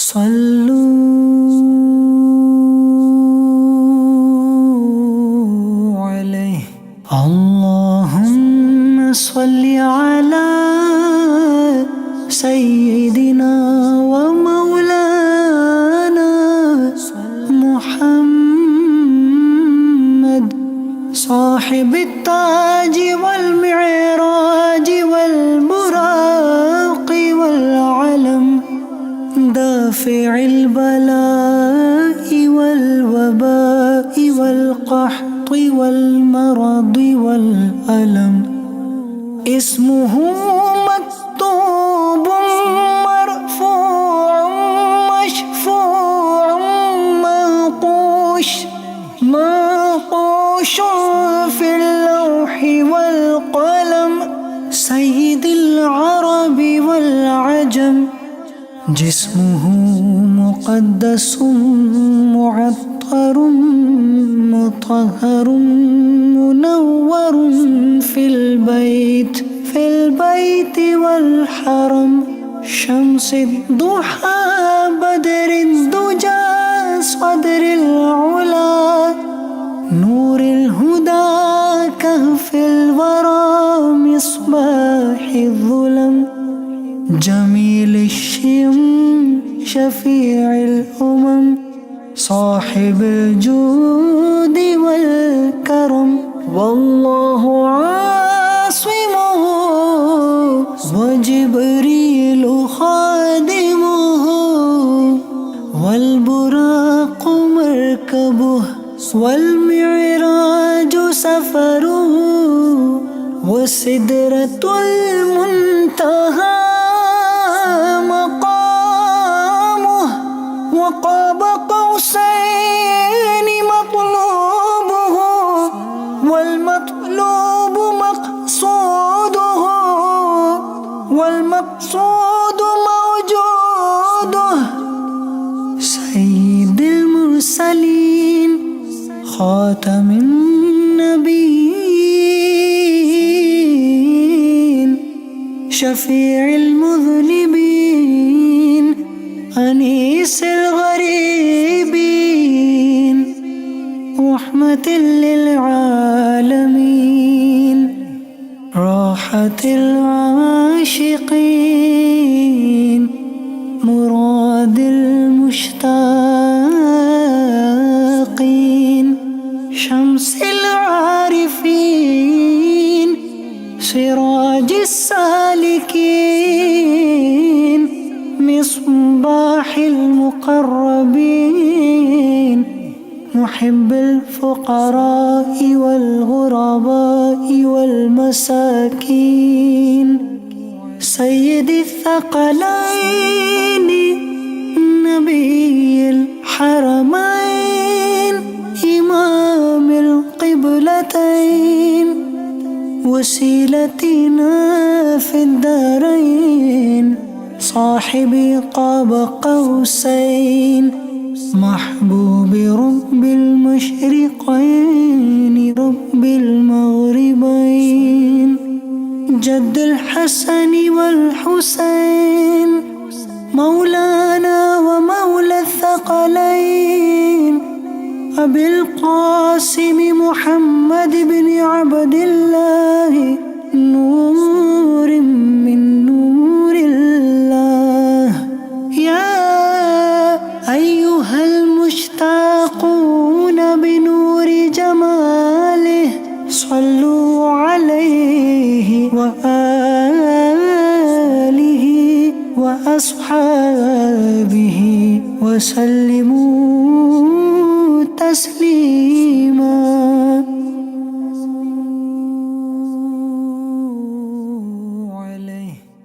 صلوا عليه. اللهم صل على سيدنا ومولانا محمد صاحب التاج والمعراج والبراق والعلم، دافع البلاء والوباء والقحط والمرض والألم. اسمه مكتوب مرفوع مشفوع منقوش في اللوح والقلم، سيد العرب والعجم. جسمه مقدس معطر مطهر منور في البيت والحرم، شمس الضحى بدر الدجى صدر العلا، نور الهدى كهف الورى مصباح الظلم، جميل الشيم شفيع الأمم، صاحب الجود والكرم. والله عاصمه وجبريل خادمه، والبراق مركبه والمعراج سفره، وسدرة المنتهى مقامه، وقاب قوسين مطلوبه، والمطلوب مقصوده، والمقصود موجوده. سيد المرسلين خاتم النبيين، شفيع المذنبين، أنيس الغريبين، رحمة للعالمين، راحة العاشقين، مراد المشتاقين، شمس العارفين، سراج السالكين، مصباح المقربين، محب الفقراء والغرباء والمساكين، سيد الثقلين، نبي الحرمين، إمام القبلتين، وسيلتنا في الدارين، صاحب قاب قوسين، محبوب رب المشرقين رب المغربين، جد الحسن والحسين، مولانا ومولى الثقلين، أبي القاسم محمد بن عبد الله، نور من نور الله. يا أيها المشتاقون بنور جماله، صلوا عليه وآله وأصحابه وسلموا تسليما.